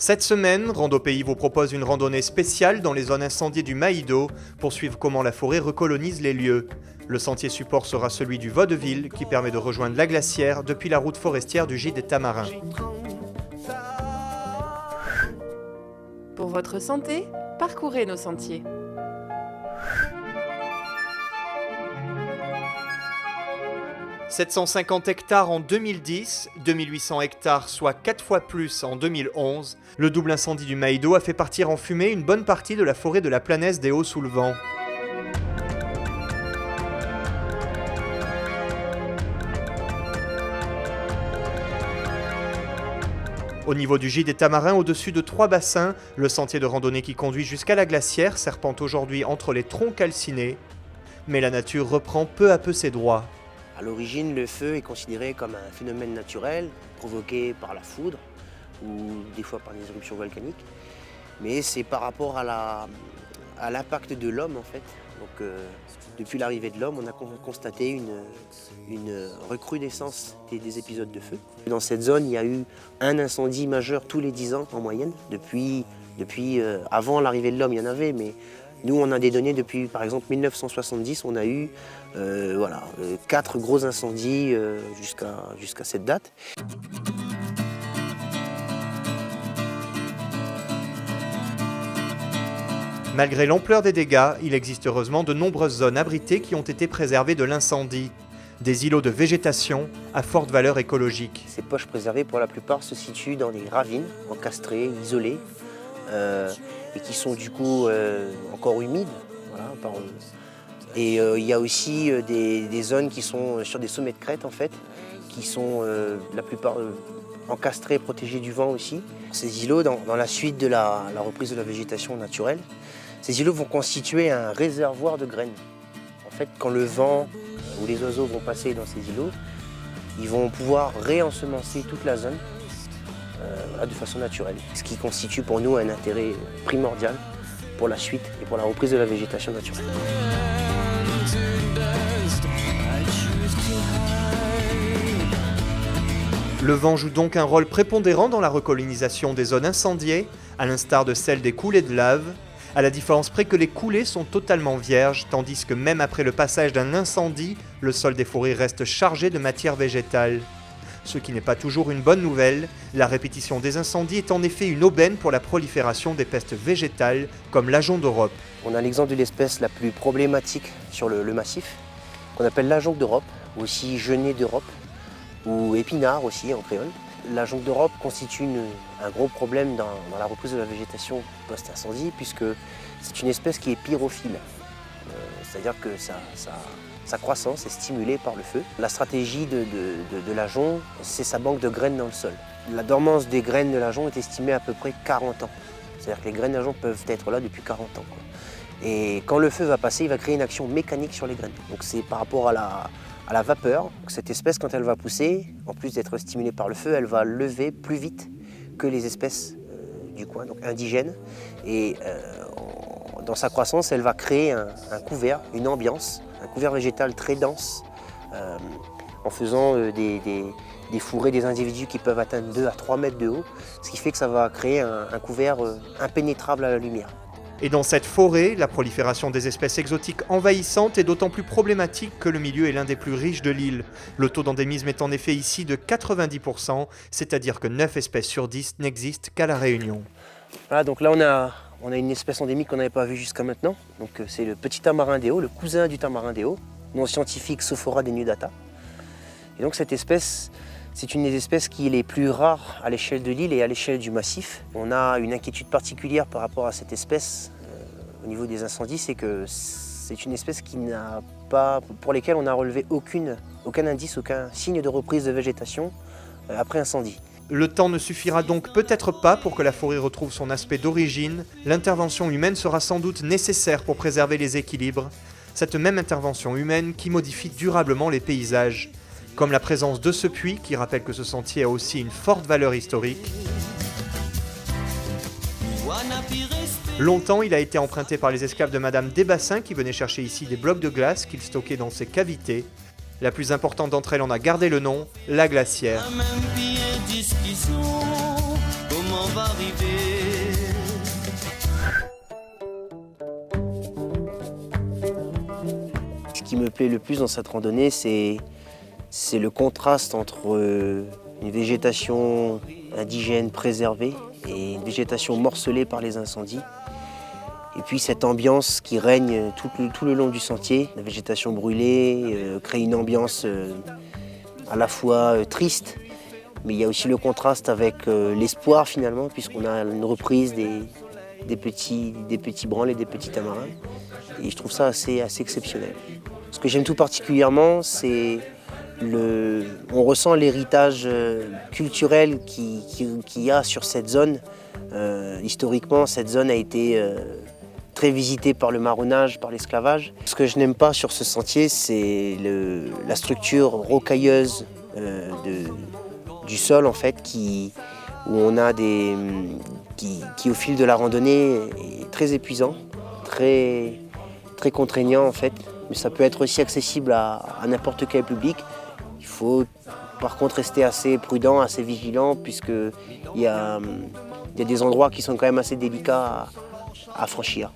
Cette semaine, Rando Pays vous propose une randonnée spéciale dans les zones incendiées du Maïdo pour suivre comment la forêt recolonise les lieux. Le sentier support sera celui du Vaudeville qui permet de rejoindre la glacière depuis la route forestière du Gîte des Tamarins. Pour votre santé, parcourez nos sentiers. « 750 hectares en 2010, 2800 hectares soit 4 fois plus en 2011, le double incendie du Maïdo a fait partir en fumée une bonne partie de la forêt de la Planaise des Hauts-sous-le-Vent. Au niveau du Gîte des Tamarins, au-dessus de 3 bassins, le sentier de randonnée qui conduit jusqu'à la glacière serpente aujourd'hui entre les troncs calcinés. Mais la nature reprend peu à peu ses droits. À l'origine, le feu est considéré comme un phénomène naturel provoqué par la foudre ou des fois par des éruptions volcaniques. Mais c'est par rapport à l'impact de l'homme en fait. Donc, depuis l'arrivée de l'homme, on a constaté une recrudescence des épisodes de feu. Dans cette zone, il y a eu un incendie majeur tous les 10 ans en moyenne. Depuis avant l'arrivée de l'homme, il y en avait, mais nous, on a des données depuis, par exemple, 1970, on a eu 4 gros incendies jusqu'à cette date. Malgré l'ampleur des dégâts, il existe heureusement de nombreuses zones abritées qui ont été préservées de l'incendie. Des îlots de végétation à forte valeur écologique. Ces poches préservées, pour la plupart, se situent dans des ravines, encastrées, isolées, et qui sont du coup encore humides. Voilà, et il y a aussi des zones qui sont sur des sommets de crête en fait, qui sont la plupart encastrés, protégés du vent aussi. Ces îlots, dans la suite de la reprise de la végétation naturelle, ces îlots vont constituer un réservoir de graines. En fait, quand le vent ou les oiseaux vont passer dans ces îlots, ils vont pouvoir réensemencer toute la zone de façon naturelle. Ce qui constitue pour nous un intérêt primordial pour la suite et pour la reprise de la végétation naturelle. Le vent joue donc un rôle prépondérant dans la recolonisation des zones incendiées, à l'instar de celle des coulées de lave, à la différence près que les coulées sont totalement vierges, tandis que même après le passage d'un incendie, le sol des forêts reste chargé de matière végétale. Ce qui n'est pas toujours une bonne nouvelle, la répétition des incendies est en effet une aubaine pour la prolifération des pestes végétales comme l'ajonc d'Europe. On a l'exemple de l'espèce la plus problématique sur le massif, qu'on appelle l'ajonc d'Europe, ou aussi genêt d'Europe, ou épinard aussi en créole. L'ajonc d'Europe constitue un gros problème dans la reprise de la végétation post-incendie, puisque c'est une espèce qui est pyrophile, c'est-à-dire que sa croissance est stimulée par le feu. La stratégie de l'ajonc, c'est sa banque de graines dans le sol. La dormance des graines de l'ajonc est estimée à peu près 40 ans. C'est-à-dire que les graines d'ajonc peuvent être là depuis 40 ans. Et quand le feu va passer, il va créer une action mécanique sur les graines. Donc c'est par rapport à la vapeur. Donc cette espèce, quand elle va pousser, en plus d'être stimulée par le feu, elle va lever plus vite que les espèces du coin, donc indigènes. Et dans sa croissance, elle va créer un couvert, une ambiance, un couvert végétal très dense, en faisant des fourrés des individus qui peuvent atteindre 2 à 3 mètres de haut, ce qui fait que ça va créer un couvert impénétrable à la lumière. Et dans cette forêt, la prolifération des espèces exotiques envahissantes est d'autant plus problématique que le milieu est l'un des plus riches de l'île. Le taux d'endémisme est en effet ici de 90%, c'est-à-dire que 9 espèces sur 10 n'existent qu'à La Réunion. Voilà, donc là on a une espèce endémique qu'on n'avait pas vue jusqu'à maintenant. Donc c'est le petit tamarin des Hauts, le cousin du tamarin des Hauts, nom scientifique Sophora denudata. Et donc cette espèce, c'est une des espèces qui est les plus rares à l'échelle de l'île et à l'échelle du massif. On a une inquiétude particulière par rapport à cette espèce au niveau des incendies, c'est que c'est une espèce pour laquelle on n'a relevé aucun indice, aucun signe de reprise de végétation après incendie. Le temps ne suffira donc peut-être pas pour que la forêt retrouve son aspect d'origine. L'intervention humaine sera sans doute nécessaire pour préserver les équilibres. Cette même intervention humaine qui modifie durablement les paysages. Comme la présence de ce puits qui rappelle que ce sentier a aussi une forte valeur historique. Longtemps, il a été emprunté par les esclaves de Madame Desbassins qui venaient chercher ici des blocs de glace qu'ils stockaient dans ces cavités. La plus importante d'entre elles en a gardé le nom, la glacière. va arriver. Ce qui me plaît le plus dans cette randonnée, c'est le contraste entre une végétation indigène préservée et une végétation morcelée par les incendies. Et puis cette ambiance qui règne tout le long du sentier, la végétation brûlée crée une ambiance à la fois triste, mais il y a aussi le contraste avec l'espoir finalement, puisqu'on a une reprise des petits branles et des petits tamarins. Et je trouve ça assez exceptionnel. Ce que j'aime tout particulièrement, c'est on ressent l'héritage culturel qu'il y a sur cette zone. Historiquement, cette zone a été très visitée par le marronnage, par l'esclavage. Ce que je n'aime pas sur ce sentier, c'est la structure rocailleuse du sol, en fait, où on a qui au fil de la randonnée est très épuisant, très contraignant en fait. Mais ça peut être aussi accessible à n'importe quel public. Il faut par contre rester assez prudent, assez vigilant, puisqu'il y a des endroits qui sont quand même assez délicats à franchir.